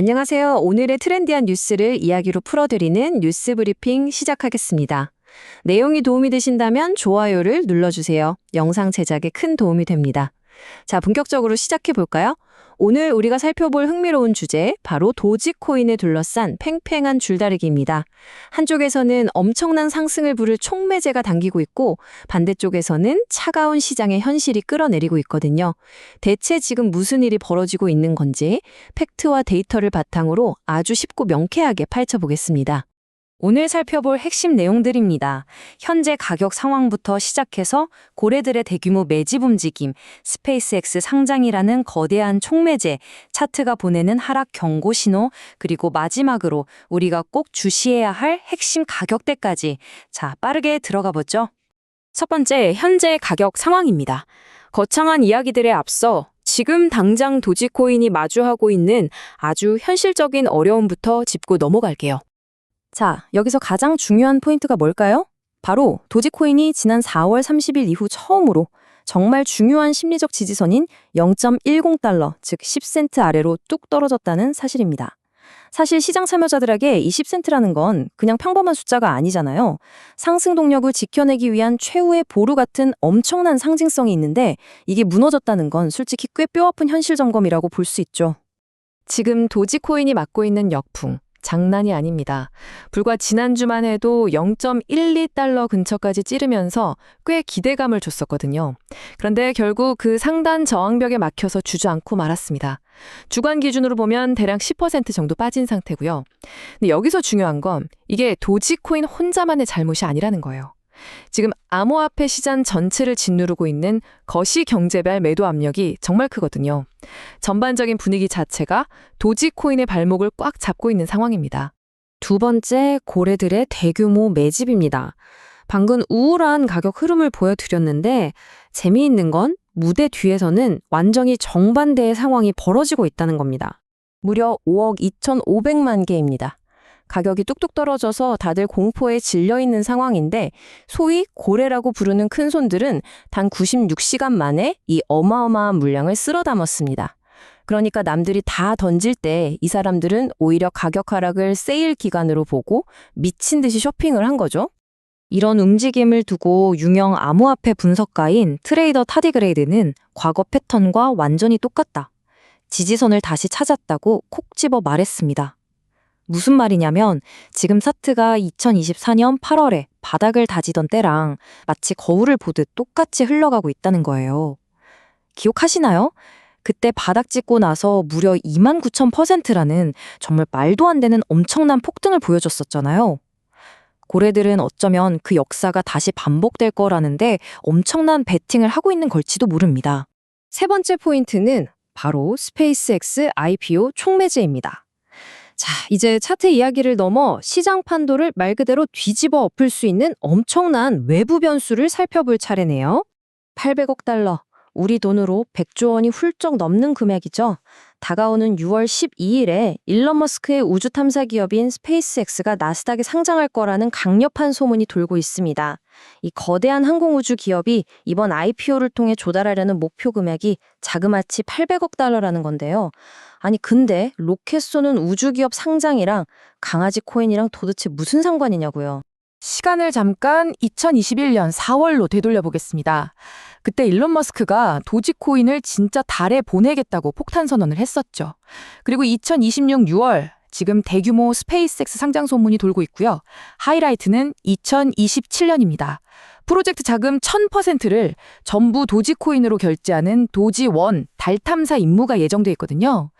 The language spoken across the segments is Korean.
안녕하세요. 오늘의 트렌디한 뉴스를 이야기로 풀어드리는 뉴스 브리핑 시작하겠습니다. 내용이 도움이 되신다면 좋아요를 눌러주세요. 영상 제작에 큰 도움이 됩니다. 자, 본격적으로 시작해 볼까요? 오늘 우리가 살펴볼 흥미로운 주제, 바로 도지코인에 둘러싼 팽팽한 줄다리기입니다. 한쪽에서는 엄청난 상승을 부를 촉매제가 당기고 있고, 반대쪽에서는 차가운 시장의 현실이 끌어내리고 있거든요. 대체 지금 무슨 일이 벌어지고 있는 건지 팩트와 데이터를 바탕으로 아주 쉽고 명쾌하게 파헤쳐보겠습니다. 오늘 살펴볼 핵심 내용들입니다. 현재 가격 상황부터 시작해서 고래들의 대규모 매집 움직임, 스페이스X 상장이라는 거대한 촉매제, 차트가 보내는 하락 경고 신호, 그리고 마지막으로 우리가 꼭 주시해야 할 핵심 가격대까지. 자, 빠르게 들어가 보죠. 첫 번째, 현재 가격 상황입니다. 거창한 이야기들에 앞서 지금 당장 도지코인이 마주하고 있는 아주 현실적인 어려움부터 짚고 넘어갈게요. 자, 여기서 가장 중요한 포인트가 뭘까요? 바로 도지코인이 지난 4월 30일 이후 처음으로 정말 중요한 심리적 지지선인 0.10달러, 즉 10센트 아래로 뚝 떨어졌다는 사실입니다. 사실 시장 참여자들에게 이 10센트라는 건 그냥 평범한 숫자가 아니잖아요. 상승 동력을 지켜내기 위한 최후의 보루 같은 엄청난 상징성이 있는데, 이게 무너졌다는 건 솔직히 꽤 뼈아픈 현실 점검이라고 볼 수 있죠. 지금 도지코인이 맞고 있는 역풍, 장난이 아닙니다. 불과 지난주만 해도 0.12달러 근처까지 찌르면서 꽤 기대감을 줬었거든요. 그런데 결국 그 상단 저항벽에 막혀서 주저앉고 말았습니다. 주간 기준으로 보면 대략 10% 정도 빠진 상태고요. 근데 여기서 중요한 건 이게 도지코인 혼자만의 잘못이 아니라는 거예요. 지금 암호화폐 시장 전체를 짓누르고 있는 거시 경제별 매도 압력이 정말 크거든요. 전반적인 분위기 자체가 도지코인의 발목을 꽉 잡고 있는 상황입니다. 두 번째, 고래들의 대규모 매집입니다. 방금 우울한 가격 흐름을 보여드렸는데, 재미있는 건 무대 뒤에서는 완전히 정반대의 상황이 벌어지고 있다는 겁니다. 무려 5억 2,500만 개입니다. 가격이 뚝뚝 떨어져서 다들 공포에 질려있는 상황인데, 소위 고래라고 부르는 큰손들은 단 96시간 만에 이 어마어마한 물량을 쓸어 담았습니다. 그러니까 남들이 다 던질 때 이 사람들은 오히려 가격 하락을 세일 기간으로 보고 미친 듯이 쇼핑을 한 거죠. 이런 움직임을 두고 유명 암호화폐 분석가인 트레이더 타디그레이드는 과거 패턴과 완전히 똑같다, 지지선을 다시 찾았다고 콕 집어 말했습니다. 무슨 말이냐면 지금 차트가 2024년 8월에 바닥을 다지던 때랑 마치 거울을 보듯 똑같이 흘러가고 있다는 거예요. 기억하시나요? 그때 바닥 찍고 나서 무려 29,000%라는 정말 말도 안 되는 엄청난 폭등을 보여줬었잖아요. 고래들은 어쩌면 그 역사가 다시 반복될 거라는데 엄청난 베팅을 하고 있는 걸지도 모릅니다. 세 번째 포인트는 바로 스페이스X IPO 촉매제입니다. 자, 이제 차트 이야기를 넘어 시장 판도를 말 그대로 뒤집어 엎을 수 있는 엄청난 외부 변수를 살펴볼 차례네요. 800억 달러, 우리 돈으로 100조 원이 훌쩍 넘는 금액이죠. 다가오는 6월 12일에 일론 머스크의 우주 탐사 기업인 스페이스X가 나스닥에 상장할 거라는 강력한 소문이 돌고 있습니다. 이 거대한 항공우주 기업이 이번 IPO를 통해 조달하려는 목표 금액이 자그마치 800억 달러라는 건데요. 아니 근데 로켓 쏘는 우주기업 상장이랑 강아지 코인이랑 도대체 무슨 상관이냐고요. 시간을 잠깐 2021년 4월로 되돌려 보겠습니다. 그때 일론 머스크가 도지코인을 진짜 달에 보내겠다고 폭탄 선언을 했었죠. 그리고 2026 6월 지금 대규모 스페이스X 상장 소문이 돌고 있고요. 하이라이트는 2027년입니다. 프로젝트 자금 1000%를 전부 도지코인으로 결제하는 도지원 달 탐사 임무가 예정돼 있거든요.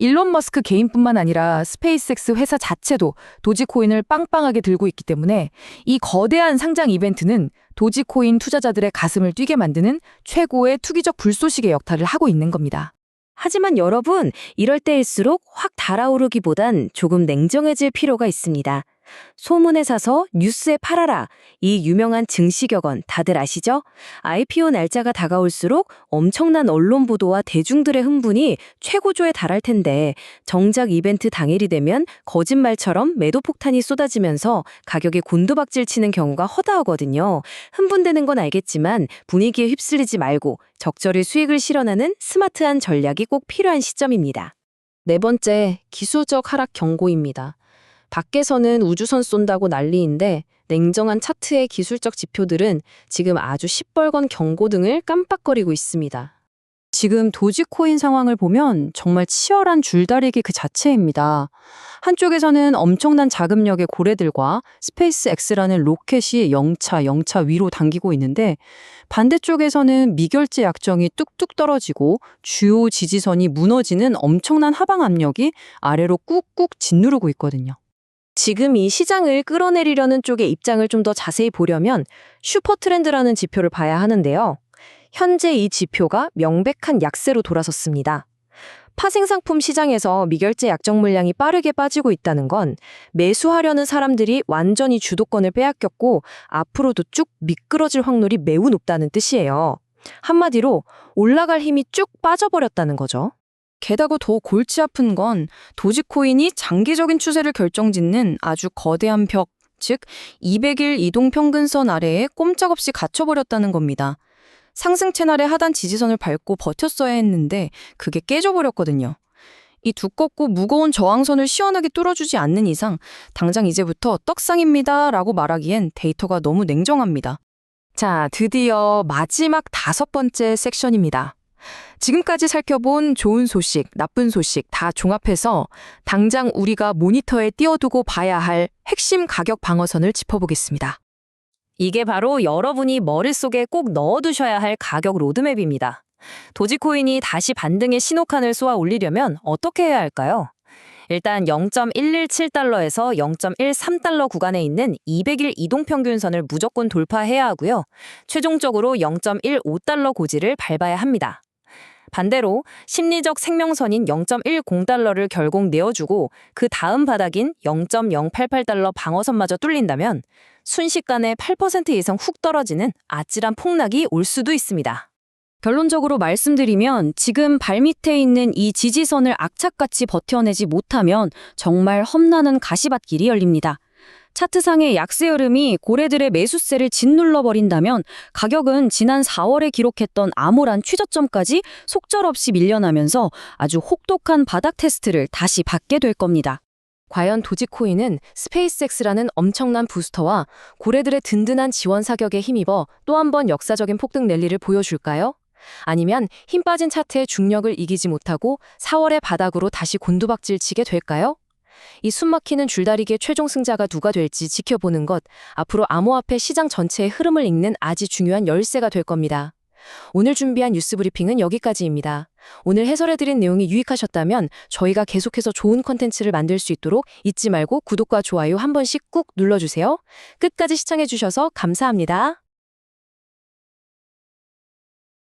일론 머스크 개인뿐만 아니라 스페이스X 회사 자체도 도지코인을 빵빵하게 들고 있기 때문에 이 거대한 상장 이벤트는 도지코인 투자자들의 가슴을 뛰게 만드는 최고의 투기적 불쏘시개 역할을 하고 있는 겁니다. 하지만 여러분, 이럴 때일수록 확 달아오르기보단 조금 냉정해질 필요가 있습니다. 소문에 사서 뉴스에 팔아라. 이 유명한 증시격언 다들 아시죠? IPO 날짜가 다가올수록 엄청난 언론 보도와 대중들의 흥분이 최고조에 달할 텐데 정작 이벤트 당일이 되면 거짓말처럼 매도 폭탄이 쏟아지면서 가격에 곤두박질 치는 경우가 허다하거든요. 흥분되는 건 알겠지만 분위기에 휩쓸리지 말고 적절히 수익을 실현하는 스마트한 전략이 꼭 필요한 시점입니다. 네 번째, 기술적 하락 경고입니다. 밖에서는 우주선 쏜다고 난리인데 냉정한 차트의 기술적 지표들은 지금 아주 시뻘건 경고등을 깜빡거리고 있습니다. 지금 도지코인 상황을 보면 정말 치열한 줄다리기 그 자체입니다. 한쪽에서는 엄청난 자금력의 고래들과 스페이스X라는 로켓이 영차 위로 당기고 있는데 반대쪽에서는 미결제 약정이 뚝뚝 떨어지고 주요 지지선이 무너지는 엄청난 하방 압력이 아래로 꾹꾹 짓누르고 있거든요. 지금 이 시장을 끌어내리려는 쪽의 입장을 좀 더 자세히 보려면 슈퍼트렌드라는 지표를 봐야 하는데요. 현재 이 지표가 명백한 약세로 돌아섰습니다. 파생상품 시장에서 미결제 약정 물량이 빠르게 빠지고 있다는 건 매수하려는 사람들이 완전히 주도권을 빼앗겼고 앞으로도 쭉 미끄러질 확률이 매우 높다는 뜻이에요. 한마디로 올라갈 힘이 쭉 빠져버렸다는 거죠. 게다가 더 골치 아픈 건 도지코인이 장기적인 추세를 결정짓는 아주 거대한 벽, 즉 200일 이동평균선 아래에 꼼짝없이 갇혀버렸다는 겁니다. 상승 채널의 하단 지지선을 밟고 버텼어야 했는데 그게 깨져버렸거든요. 이 두껍고 무거운 저항선을 시원하게 뚫어주지 않는 이상 당장 이제부터 떡상입니다 라고 말하기엔 데이터가 너무 냉정합니다. 자, 드디어 마지막 5번째 섹션입니다. 지금까지 살펴본 좋은 소식, 나쁜 소식 다 종합해서 당장 우리가 모니터에 띄워두고 봐야 할 핵심 가격 방어선을 짚어보겠습니다. 이게 바로 여러분이 머릿속에 꼭 넣어두셔야 할 가격 로드맵입니다. 도지코인이 다시 반등의 신호칸을 쏘아 올리려면 어떻게 해야 할까요? 일단 0.117달러에서 0.13달러 구간에 있는 200일 이동평균선을 무조건 돌파해야 하고요. 최종적으로 0.15달러 고지를 밟아야 합니다. 반대로 심리적 생명선인 0.10달러를 결국 내어주고 그 다음 바닥인 0.088달러 방어선마저 뚫린다면 순식간에 8% 이상 훅 떨어지는 아찔한 폭락이 올 수도 있습니다. 결론적으로 말씀드리면 지금 발밑에 있는 이 지지선을 악착같이 버텨내지 못하면 정말 험난한 가시밭길이 열립니다. 차트상의 약세 흐름이 고래들의 매수세를 짓눌러버린다면 가격은 지난 4월에 기록했던 암울한 취저점까지 속절없이 밀려나면서 아주 혹독한 바닥 테스트를 다시 받게 될 겁니다. 과연 도지코인은 스페이스X라는 엄청난 부스터와 고래들의 든든한 지원 사격에 힘입어 또 한 번 역사적인 폭등 랠리를 보여줄까요? 아니면 힘 빠진 차트의 중력을 이기지 못하고 4월의 바닥으로 다시 곤두박질 치게 될까요? 이 숨막히는 줄다리기의 최종 승자가 누가 될지 지켜보는 것, 앞으로 암호화폐 시장 전체의 흐름을 읽는 아주 중요한 열쇠가 될 겁니다. 오늘 준비한 뉴스 브리핑은 여기까지입니다. 오늘 해설해드린 내용이 유익하셨다면 저희가 계속해서 좋은 컨텐츠를 만들 수 있도록 잊지 말고 구독과 좋아요 한 번씩 꾹 눌러주세요. 끝까지 시청해주셔서 감사합니다.